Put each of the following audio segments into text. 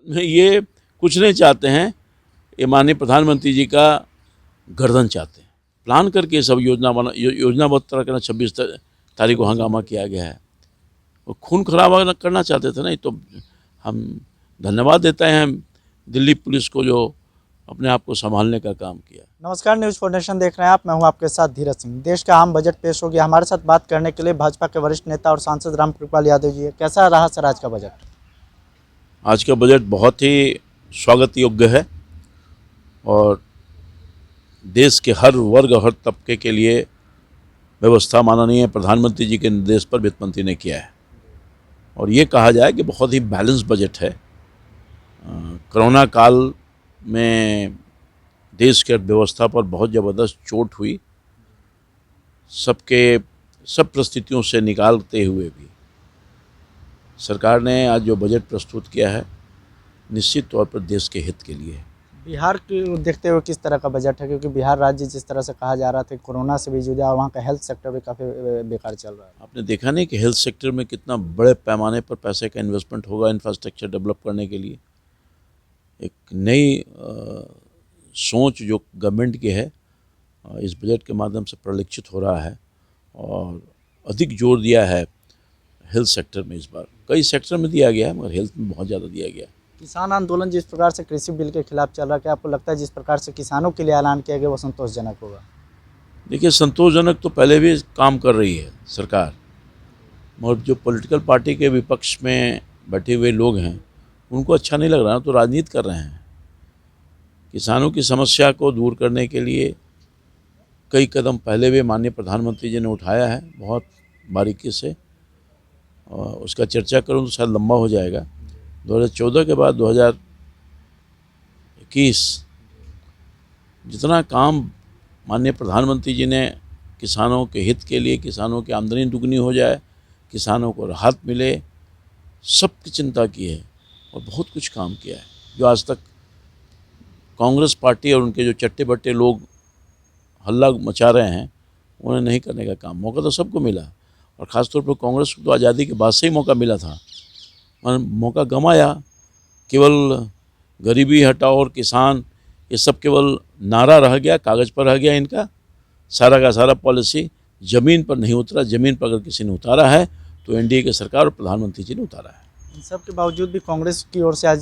में ये कुछ नहीं चाहते हैं, ये माननीय प्रधानमंत्री जी का गर्दन चाहते हैं। प्लान करके सब योजनाबद्ध तरह का 26 तारीख को हंगामा किया गया है। वो खून खराबा करना चाहते थे ना, तो हम धन्यवाद देते हैं दिल्ली पुलिस को जो अपने आप को संभालने का काम किया। नमस्कार, न्यूज़ फॉर नेशन देख रहे हैं आप। मैं हूं आपके साथ धीरज सिंह। देश का आम बजट पेश हो गया। हमारे साथ बात करने के लिए भाजपा के वरिष्ठ नेता और सांसद रामकृपाल यादव जी है। कैसा रहा सर आज का बजट? आज का बजट बहुत ही स्वागत योग्य है और देश के हर वर्ग हर तबके के लिए व्यवस्था माननीय प्रधानमंत्री जी के निर्देश पर वित्त मंत्री ने किया है। और ये कहा जाए कि बहुत ही बैलेंस बजट है। कोरोना काल में देश की अर्थव्यवस्था पर बहुत ज़बरदस्त चोट हुई। सब परिस्थितियों से निकालते हुए भी सरकार ने आज जो बजट प्रस्तुत किया है निश्चित तौर पर देश के हित के लिए है। बिहार को देखते हुए किस तरह का बजट है? क्योंकि बिहार राज्य जिस तरह से कहा जा रहा था कोरोना से भी जुड़ा, वहाँ का हेल्थ सेक्टर भी काफ़ी बेकार चल रहा है। आपने देखा नहीं कि हेल्थ सेक्टर में कितना बड़े पैमाने पर पैसे का इन्वेस्टमेंट होगा इंफ्रास्ट्रक्चर डेवलप करने के लिए। एक नई सोच जो गवर्नमेंट की है इस बजट के माध्यम से परिलक्षित हो रहा है और अधिक जोर दिया है हेल्थ सेक्टर में। इस बार कई सेक्टर में दिया गया है मगर हेल्थ में बहुत ज़्यादा दिया गया है। किसान आंदोलन जिस प्रकार से कृषि बिल के खिलाफ चल रहा है, क्या आपको लगता है जिस प्रकार से किसानों के लिए ऐलान किया गया वो संतोषजनक होगा? देखिए, संतोषजनक तो पहले भी काम कर रही है सरकार, मगर जो पॉलिटिकल पार्टी के विपक्ष में बैठे हुए लोग हैं उनको अच्छा नहीं लग रहा, तो राजनीति कर रहे हैं। किसानों की समस्या को दूर करने के लिए कई कदम पहले भी माननीय प्रधानमंत्री जी ने उठाया है बहुत बारीकी से। उसका चर्चा करूं तो शायद लंबा हो जाएगा। 2014 के बाद 2021 जितना काम माननीय प्रधानमंत्री जी ने किसानों के हित के लिए, किसानों की आमदनी दुगनी हो जाए, किसानों को राहत मिले, सबकी चिंता की है और बहुत कुछ काम किया है जो आज तक कांग्रेस पार्टी और उनके जो चट्टे बट्टे लोग हल्ला मचा रहे हैं उन्हें नहीं करने का काम। मौका तो सबको मिला और ख़ासतौर पर कांग्रेस को तो आज़ादी के बाद से ही मौका मिला था, मौका गंवाया। केवल गरीबी हटाओ और किसान, ये सब केवल नारा रह गया, कागज़ पर रह गया। इनका सारा का सारा पॉलिसी ज़मीन पर नहीं उतरा। ज़मीन पर अगर किसी ने उतारा है तो एनडीए की सरकार और प्रधानमंत्री जी ने उतारा है। इन सब के बावजूद भी कांग्रेस की ओर से आज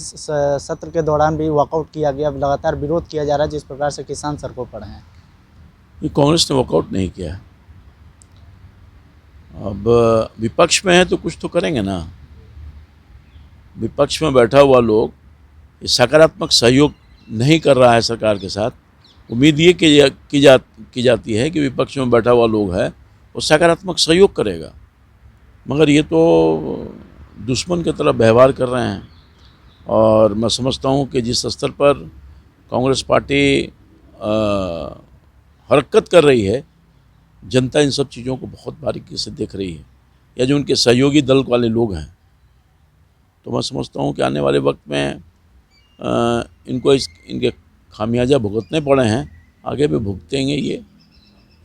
सत्र के दौरान भी वॉकआउट किया गया, लगातार विरोध किया जा रहा है जिस प्रकार से किसान सड़कों पर हैं। ये कांग्रेस ने वॉकआउट नहीं किया। अब विपक्ष में है तो कुछ तो करेंगे ना। विपक्ष में बैठा हुआ लोग सकारात्मक सहयोग नहीं कर रहा है सरकार के साथ। उम्मीद ये की जाती है कि विपक्ष में बैठा हुआ लोग है वो सकारात्मक सहयोग करेगा, मगर ये तो दुश्मन की तरह व्यवहार कर रहे हैं। और मैं समझता हूँ कि जिस स्तर पर कांग्रेस पार्टी हरकत कर रही है, जनता इन सब चीज़ों को बहुत बारीकी से देख रही है, या जो उनके सहयोगी दल वाले लोग हैं। तो मैं समझता हूँ कि आने वाले वक्त में इनके खामियाजा भुगतने पड़े हैं, आगे भी भुगतेंगे। ये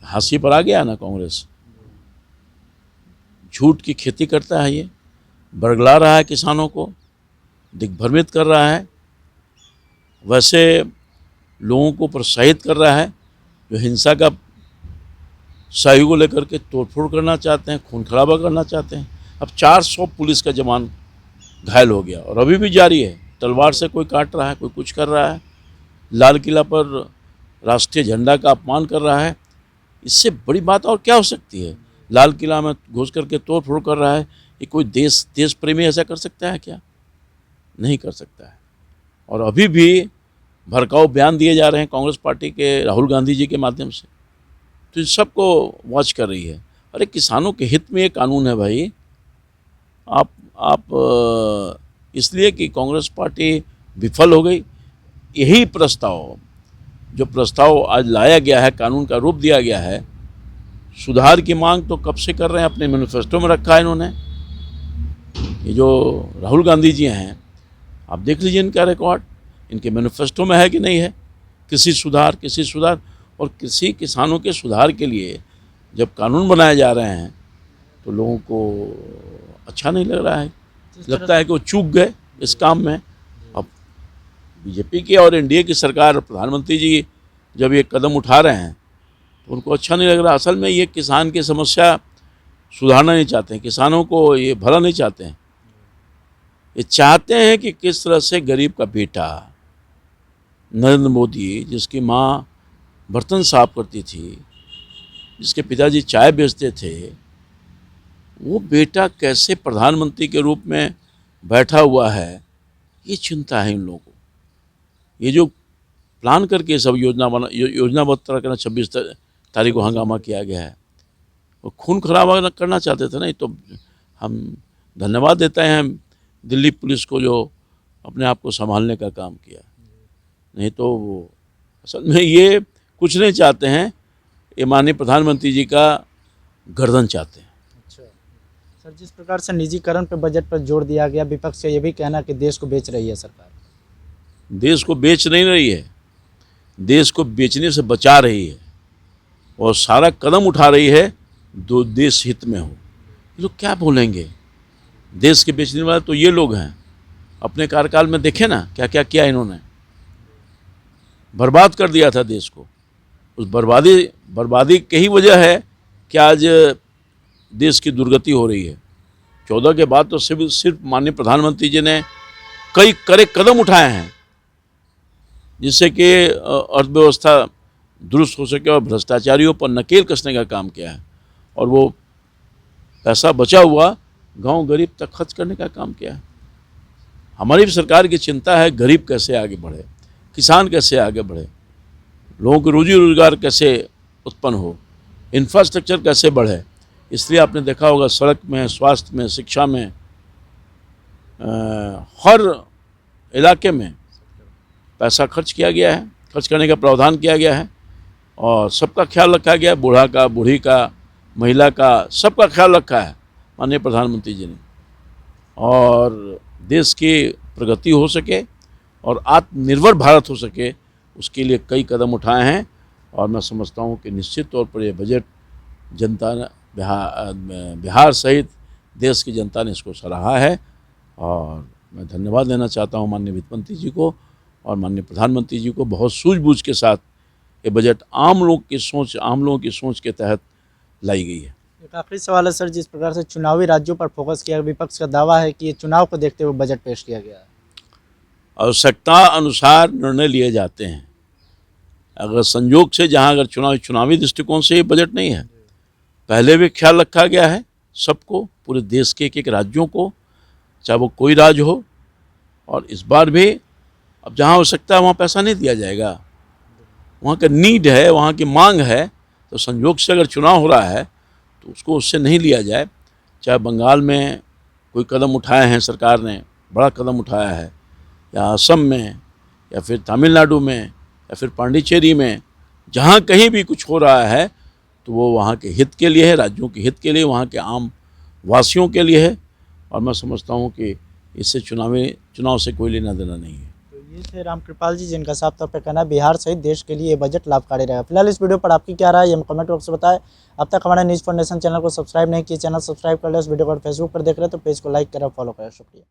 हाशिए पर आ गया ना कांग्रेस, झूठ की खेती करता है, ये बरगला रहा है किसानों को, दिग्भ्रमित कर रहा है, वैसे लोगों को प्रोत्साहित कर रहा है जो हिंसा का सहयोग को लेकर के तोड़फोड़ करना चाहते हैं, खून खराबा करना चाहते हैं। अब 400 पुलिस का जवान घायल हो गया और अभी भी जारी है। तलवार से कोई काट रहा है, कोई कुछ कर रहा है, लाल किला पर राष्ट्रीय झंडा का अपमान कर रहा है। इससे बड़ी बात और क्या हो सकती है? लाल किला में घुस करके तोड़ फोड़ कर रहा है। ये कोई देश प्रेमी ऐसा कर सकता है क्या? नहीं कर सकता है। और अभी भी भड़काऊ बयान दिए जा रहे हैं कांग्रेस पार्टी के राहुल गांधी जी के माध्यम से, तो इन सबको वॉच कर रही है। अरे किसानों के हित में ये कानून है भाई। आप इसलिए कि कांग्रेस पार्टी विफल हो गई, यही प्रस्ताव आज लाया गया है, कानून का रूप दिया गया है। सुधार की मांग तो कब से कर रहे हैं, अपने मैनिफेस्टो में रखा है इन्होंने। ये जो राहुल गांधी जी हैं, आप देख लीजिए इनका रिकॉर्ड, इनके मैनिफेस्टो में है कि नहीं है कृषि सुधार। और कृषि किसानों के सुधार के लिए जब कानून बनाए जा रहे हैं तो लोगों को अच्छा नहीं लग रहा है, लगता है कि वो चूक गए इस काम में। अब बीजेपी की और एनडीए की सरकार और प्रधानमंत्री जी जब ये कदम उठा रहे हैं तो उनको अच्छा नहीं लग रहा। असल में ये किसान की समस्या सुधारना नहीं चाहते हैं, किसानों को ये भला नहीं चाहते हैं। ये चाहते हैं कि किस तरह से गरीब का बेटा नरेंद्र मोदी, जिसकी माँ बर्तन साफ करती थी, जिसके पिताजी चाय बेचते थे, वो बेटा कैसे प्रधानमंत्री के रूप में बैठा हुआ है, ये चिंता है इन लोगों को। ये जो प्लान करके सब योजनाबद्ध तरह करना 26 तारीख को हंगामा किया गया है, वो खून खराबा करना चाहते थे ना। तो हम धन्यवाद देते हैं दिल्ली पुलिस को जो अपने आप को संभालने का काम किया। नहीं तो वो असल में ये कुछ नहीं चाहते हैं, ये माननीय प्रधानमंत्री जी का गर्दन चाहते हैं। अच्छा सर, जिस प्रकार से निजीकरण पर बजट पर जोर दिया गया, विपक्ष का ये भी कहना कि देश को बेच रही है सरकार। देश को बेच नहीं रही है, देश को बेचने से बचा रही है और सारा कदम उठा रही है जो देश हित में हो। ये लोग क्या बोलेंगे? देश के बेचने वाले तो ये लोग हैं। अपने कार्यकाल में देखे ना क्या क्या किया इन्होंने, बर्बाद कर दिया था देश को। उस बर्बादी की ही वजह है कि आज देश की दुर्गति हो रही है। 14 के बाद तो सिर्फ माननीय प्रधानमंत्री जी ने कई कड़े कदम उठाए हैं जिससे कि अर्थव्यवस्था दुरुस्त हो सके और भ्रष्टाचारियों पर नकेल कसने का काम किया है। और वो पैसा बचा हुआ गांव गरीब तक खर्च करने का काम किया है। हमारी भी सरकार की चिंता है गरीब कैसे आगे बढ़े, किसान कैसे आगे बढ़े, लोगों को रोजी रोजगार कैसे उत्पन्न हो, इंफ्रास्ट्रक्चर कैसे बढ़े। इसलिए आपने देखा होगा सड़क में, स्वास्थ्य में, शिक्षा में, हर इलाके में पैसा खर्च किया गया है, खर्च करने का प्रावधान किया गया है और सबका ख्याल रखा गया है। बूढ़ा का, बूढ़ी का, महिला का, सबका ख्याल रखा है माननीय प्रधानमंत्री जी ने। और देश की प्रगति हो सके और आत्मनिर्भर भारत हो सके, उसके लिए कई कदम उठाए हैं। और मैं समझता हूँ कि निश्चित तौर पर यह बजट जनता ने बिहार सहित देश की जनता ने इसको सराहा है। और मैं धन्यवाद देना चाहता हूँ माननीय वित्त मंत्री जी को और माननीय प्रधानमंत्री जी को। बहुत सूझबूझ के साथ ये बजट आम लोगों की सोच के तहत लाई गई है। एक आखिरी सवाल है सर, जिस प्रकार से चुनावी राज्यों पर फोकस किया, विपक्ष का दावा है कि ये चुनाव को देखते हुए बजट पेश किया गया है। आवश्यकता अनुसार निर्णय लिए जाते हैं। अगर संयोग से जहां अगर चुनावी दृष्टिकोण से ये बजट नहीं है, पहले भी ख्याल रखा गया है सबको, पूरे देश के एक राज्यों को, चाहे वो कोई राज्य हो। और इस बार भी अब जहां आवश्यकता है वहाँ पैसा नहीं दिया जाएगा, वहाँ का नीड है, वहाँ की मांग है। तो संयोग से अगर चुनाव हो रहा है तो उसको उससे नहीं लिया जाए। चाहे बंगाल में कोई कदम उठाए हैं सरकार ने, बड़ा कदम उठाया है, या असम में, या फिर तमिलनाडु में, या फिर पांडिचेरी में, जहाँ कहीं भी कुछ हो रहा है तो वो वहाँ के हित के लिए है, राज्यों के हित के लिए, वहाँ के आम वासियों के लिए है। और मैं समझता हूँ कि इससे चुनाव से कोई लेना देना नहीं है। तो ये थे रामकृपाल जी, जिनका साफ तौर पर कहना है बिहार सहित देश के लिए ये बजट लाभकारी रहेगा। फिलहाल इस वीडियो पर आपकी क्या राय है, ये कमेंट बॉक्स में बताएं। अब तक हमारे न्यूज़ फाउंडेशन चैनल को सब्सक्राइब नहीं किया, चैनल सब्सक्राइब कर ले। उस वीडियो को फेसबुक पर देख रहे हैं तो पेज को लाइक करें, फॉलो करें। शुक्रिया।